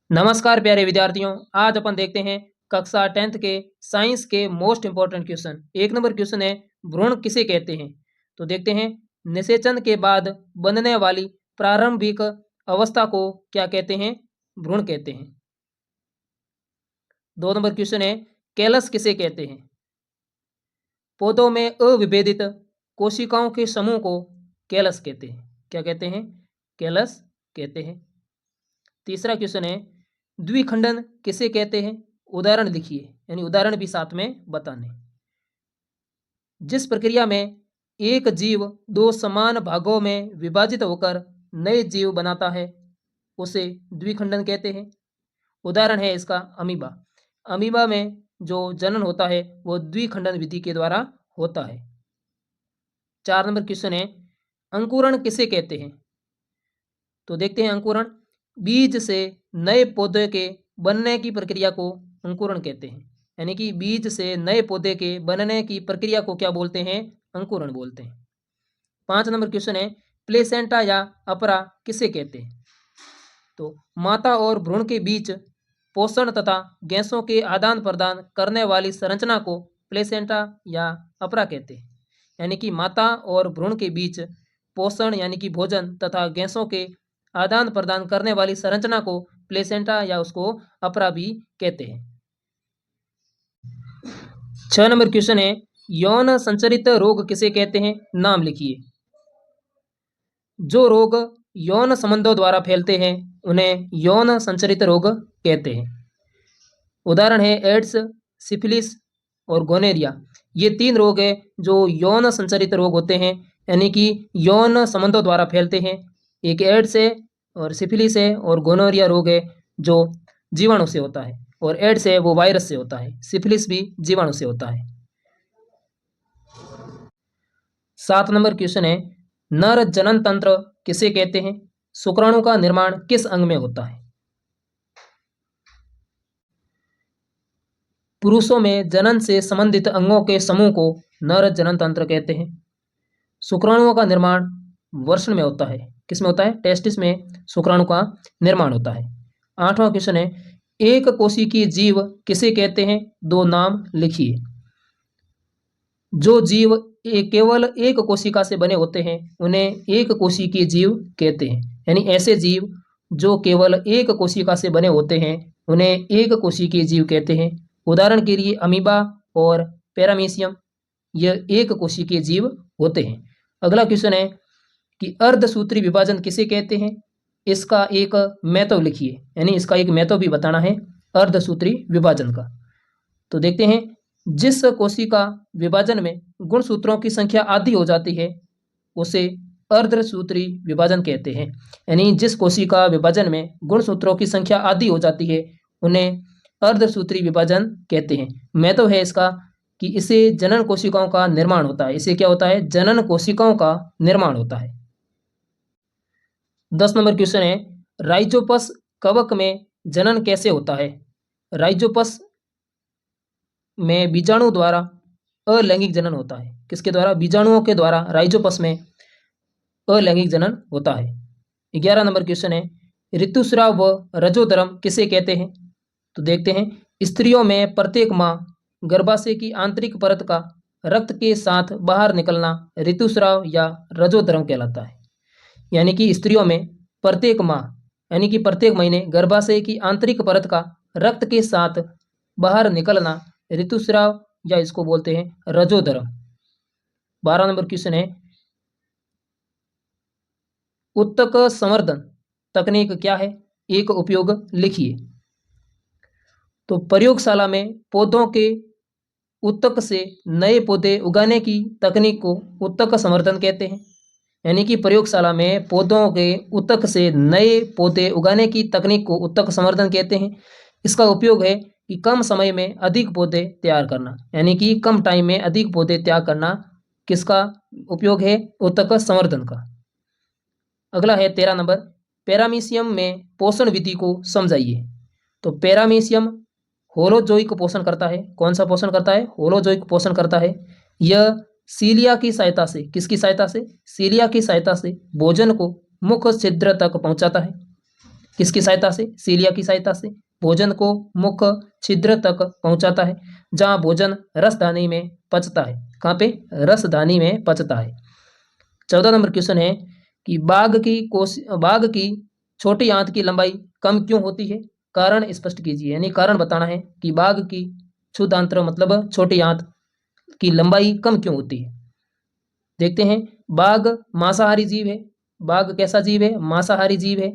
नमस्कार प्यारे विद्यार्थियों। आज अपन देखते हैं कक्षा 10th के साइंस के मोस्ट इंपॉर्टेंट क्वेश्चन। एक नंबर क्वेश्चन है, भ्रूण किसे कहते हैं। तो देखते हैं, निषेचन के बाद बनने वाली प्रारंभिक अवस्था को क्या कहते हैं? भ्रूण कहते हैं। दो नंबर क्वेश्चन है, कैलस किसे कहते हैं। पौधों में अविभेदित कोशिकाओं के समूह को कैलस कहते हैं। क्या कहते हैं? कैलस कहते हैं। तीसरा क्वेश्चन है, द्विखंडन किसे कहते हैं? उदाहरण लिखिए, यानी उदाहरण भी साथ में बताने। जिस प्रक्रिया में एक जीव दो समान भागों में विभाजित होकर नए जीव बनाता है उसे द्विखंडन कहते हैं। उदाहरण है इसका अमीबा। अमीबा में जो जनन होता है वो द्विखंडन विधि के द्वारा होता है। 4 नंबर क्वेश्चन है, अंकुरण किसे कहते हैं। तो देखते हैं, अंकुरण बीज से नए पौधे के बनने की प्रक्रिया को अंकुरण कहते हैं। यानी कि बीज से नए पौधे के बनने की प्रक्रिया को क्या बोलते हैं? अंकुरण बोलते हैं। 5 नंबर क्वेश्चन है, प्लेसेंटा या अपरा किसे कहते हैं। तो माता और भ्रूण के बीच पोषण तथा गैसों के आदान प्रदान करने वाली संरचना को प्लेसेंटा या अपरा कहते हैं। यानी कि माता और भ्रूण के बीच पोषण यानी कि भोजन तथा गैसों के आदान प्रदान करने वाली संरचना को प्लेसेंटा या उसको अपरा भी कहते हैं। 6 नंबर क्वेश्चन है, यौन संचरित रोग किसे कहते हैं? नाम लिखिए। जो रोग यौन संबंधों द्वारा फैलते हैं उन्हें यौन संचरित रोग कहते हैं। उदाहरण है एड्स, सिफिलिस और गोनेरिया। ये 3 रोग है जो यौन संचरित रोग होते हैं, यानी कि यौन संबंधों द्वारा फैलते हैं। एक एड्स है और सिफिलिस है और गोनोरिया रोग है जो जीवाणु से होता है, और एड्स है वो वायरस से होता है, सिफिलिस भी जीवाणु से होता है। 7 नंबर क्वेश्चन है, नर जनन तंत्र किसे कहते हैं? शुक्राणु का निर्माण किस अंग में होता है? पुरुषों में जनन से संबंधित अंगों के समूह को नर जनन तंत्र कहते हैं। शुक्राणुओं का निर्माण वृषण में होता है। किस में होता है? टेस्टिस में शुक्राणु का निर्माण होता है। 8वां क्वेश्चन है, एक कोशिकीय जीव किसे कहते हैं? 2 नाम लिखिए। जो जीव केवल एक कोशिका से बने होते हैं उन्हें एक कोशिकीय जीव कहते हैं। यानी ऐसे जीव जो केवल एक कोशिका से बने होते हैं उन्हें एक कोशिकीय जीव कहते हैं। उदाहरण के लिए अमीबा और पैरामीशियम, यह एक कोशिकीय जीव होते हैं। अगला क्वेश्चन है कि अर्धसूत्री विभाजन किसे कहते हैं? इसका एक महत्व लिखिए, यानी इसका एक महत्व भी बताना है अर्धसूत्री विभाजन का। तो देखते हैं, जिस कोशिका विभाजन में गुणसूत्रों की संख्या आधी हो जाती है उसे अर्धसूत्री विभाजन कहते हैं। यानी जिस कोशिका विभाजन में गुणसूत्रों की संख्या आधी हो जाती है उन्हें अर्धसूत्री विभाजन कहते हैं। महत्व है इसका कि इससे जनन कोशिकाओं का निर्माण होता है। इससे क्या होता है? जनन कोशिकाओं का निर्माण होता है। 10 नंबर क्वेश्चन है, राइजोपस कवक में जनन कैसे होता है? राइजोपस में बीजाणु द्वारा अलैंगिक जनन होता है। किसके द्वारा? बीजाणुओं के द्वारा राइजोपस में अलैंगिक जनन होता है। 11 नंबर क्वेश्चन है, ऋतुस्राव व रजोदरम किसे कहते हैं? तो देखते हैं, स्त्रियों में प्रत्येक माह गर्भाशय की आंतरिक परत का रक्त के साथ बाहर निकलना ऋतुस्राव या रजोदरम कहलाता है। यानी कि स्त्रियों में प्रत्येक माह यानी कि प्रत्येक महीने गर्भाशय की आंतरिक परत का रक्त के साथ बाहर निकलना ऋतुस्राव या इसको बोलते हैं रजोदरम। 12 नंबर क्वेश्चन है, उत्तक संवर्धन तकनीक क्या है? एक उपयोग लिखिए। तो प्रयोगशाला में पौधों के उत्तक से नए पौधे उगाने की तकनीक को उत्तक संवर्धन कहते हैं। यानी कि प्रयोगशाला में पौधों के उत्तक से नए पौधे उगाने की तकनीक को उत्तक संवर्धन कहते हैं। इसका उपयोग है कि कम समय में अधिक पौधे तैयार करना, यानी कि कम टाइम में अधिक पौधे तैयार करना किसका उपयोग है? उत्तक संवर्धन का। अगला है 13 नंबर, पैरामीशियम में पोषण विधि को समझाइए। तो पैरामीशियम होलोजोइक पोषण करता है। कौन सा पोषण करता है? होलोजोइक पोषण करता है। यह सीलिया की सहायता से, किसकी सहायता से? सीलिया की सहायता से भोजन को मुख छिद्र तक पहुंचाता है। किसकी सहायता से? सीलिया की सहायता से भोजन को मुख छिद्र तक पहुंचाता है, जहां भोजन रसधानी में पचता है। कहाँ पे? रसधानी में पचता है। 14 नंबर क्वेश्चन है कि बाघ की छोटी आंत की लंबाई कम क्यों होती है? कारण स्पष्ट कीजिए, यानी कारण बताना है कि बाघ की क्षुद्रांत्र मतलब छोटी आंत की लंबाई कम क्यों होती है। देखते हैं। बाघ मांसाहारी जीव है। बाघ कैसा जीव है? मांसाहारी जीव है।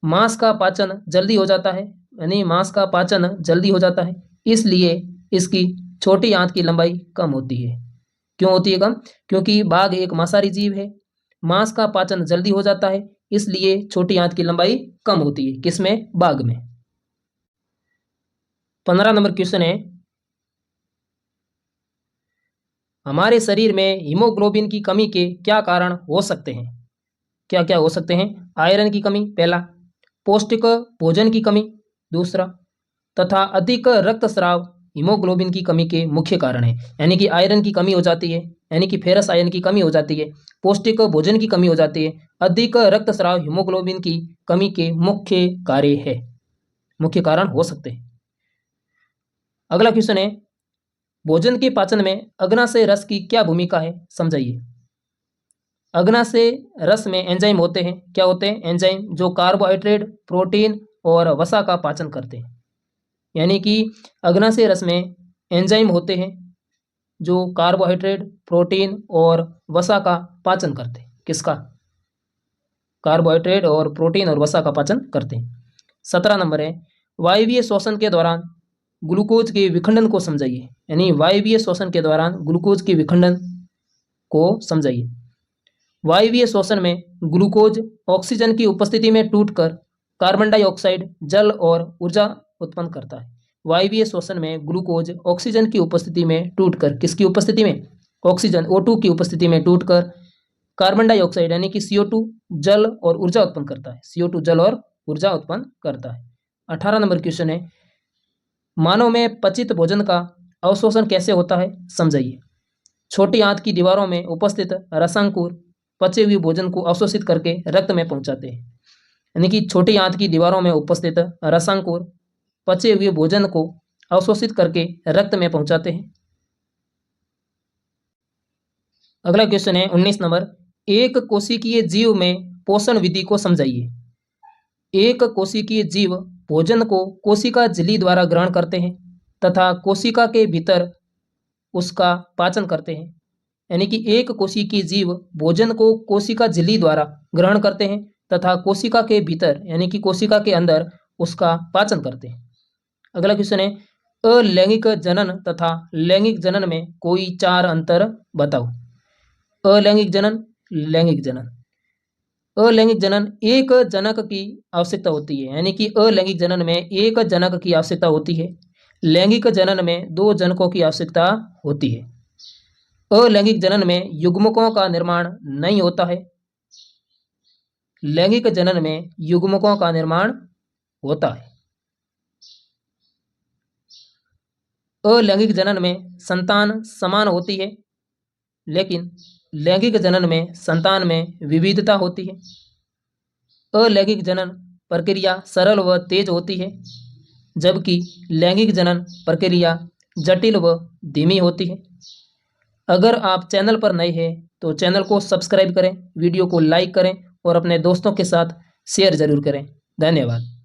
मांस का पाचन जल्दी हो जाता है, यानी मांस का पाचन जल्दी हो जाता है, इसलिए इसकी छोटी आंत की लंबाई कम होती है। क्यों होती है कम? क्योंकि बाघ एक मांसाहारी जीव है, मांस का पाचन जल्दी हो जाता है, इसलिए छोटी आंत की लंबाई कम होती है। किसमें? बाघ में। 15 नंबर क्वेश्चन है, हमारे शरीर में हीमोग्लोबिन की कमी के क्या कारण हो सकते हैं? क्या क्या हो सकते हैं? आयरन की कमी पहला, पौष्टिक भोजन की कमी दूसरा, तथा अधिक रक्तस्राव हीमोग्लोबिन की कमी के मुख्य कारण है। यानी कि आयरन की कमी हो जाती है, यानी कि फेरस आयरन की कमी हो जाती है, पौष्टिक भोजन की कमी हो जाती है, अधिक रक्तस्राव हीमोग्लोबिन की कमी के मुख्य कार्य है, मुख्य कारण हो सकते हैं। अगला क्वेश्चन है, भोजन के पाचन में अग्नाशय रस की क्या भूमिका है? समझाइए। अग्नाशय रस में एंजाइम होते हैं। क्या होते हैं? एंजाइम, जो कार्बोहाइड्रेट, प्रोटीन और वसा का पाचन करते हैं। यानी कि अग्नाशय रस में एंजाइम होते हैं जो कार्बोहाइड्रेट, प्रोटीन और वसा का पाचन करते हैं। किसका? कार्बोहाइड्रेट और प्रोटीन और वसा का पाचन करते हैं। 17 नंबर है, वायवीय श्वसन के दौरान ग्लूकोज के विखंडन को समझाइए। यानी वायवीय श्वसन के दौरान ग्लूकोज के विखंडन को समझाइए। वायवीय श्वसन में ग्लूकोज ऑक्सीजन की उपस्थिति में टूटकर कार्बन डाइऑक्साइड, जल और ऊर्जा उत्पन्न करता है। वायवीय श्वसन में ग्लूकोज ऑक्सीजन की उपस्थिति में टूटकर, किसकी उपस्थिति में? ऑक्सीजन O2 की उपस्थिति में टूटकर कार्बन डाइऑक्साइड यानी कि CO2, जल और ऊर्जा उत्पन्न करता है। CO2 जल और ऊर्जा उत्पन्न करता है। 18 नंबर क्वेश्चन है, मानव में पचित भोजन का अवशोषण कैसे होता है? समझाइए। छोटी आंत की दीवारों में उपस्थित रसांकुर पचे हुए भोजन को अवशोषित करके रक्त में पहुंचाते हैं। यानी कि छोटी आंत की दीवारों में उपस्थित रसांकुर पचे हुए भोजन को अवशोषित करके रक्त में पहुंचाते हैं। अगला क्वेश्चन है 19 नंबर, एक कोशिकीय जीव में पोषण विधि को समझाइए। एक कोशिकीय जीव भोजन को कोशिका झिल्ली द्वारा ग्रहण करते हैं तथा कोशिका के भीतर उसका पाचन करते हैं। यानी कि एक कोशिकीय जीव भोजन को कोशिका झिल्ली द्वारा ग्रहण करते हैं तथा कोशिका के भीतर यानी कि कोशिका के अंदर उसका पाचन करते हैं। अगला क्वेश्चन है, अलैंगिक जनन तथा लैंगिक जनन में कोई 4 अंतर बताओ। अलैंगिक जनन, लैंगिक जनन। अलैंगिक जनन एक जनक की आवश्यकता होती है, यानी कि अलैंगिक जनन में एक जनक की आवश्यकता होती है। लैंगिक जनन में 2 जनकों की आवश्यकता होती है। अलैंगिक जनन में युग्मकों का निर्माण नहीं होता है, लैंगिक जनन में युग्मकों का निर्माण होता है। अलैंगिक जनन में संतान समान होती है, लेकिन लैंगिक जनन में संतान में विविधता होती है। अलैंगिक जनन प्रक्रिया सरल व तेज होती है, जबकि लैंगिक जनन प्रक्रिया जटिल व धीमी होती है। अगर आप चैनल पर नए हैं तो चैनल को सब्सक्राइब करें, वीडियो को लाइक करें और अपने दोस्तों के साथ शेयर जरूर करें। धन्यवाद।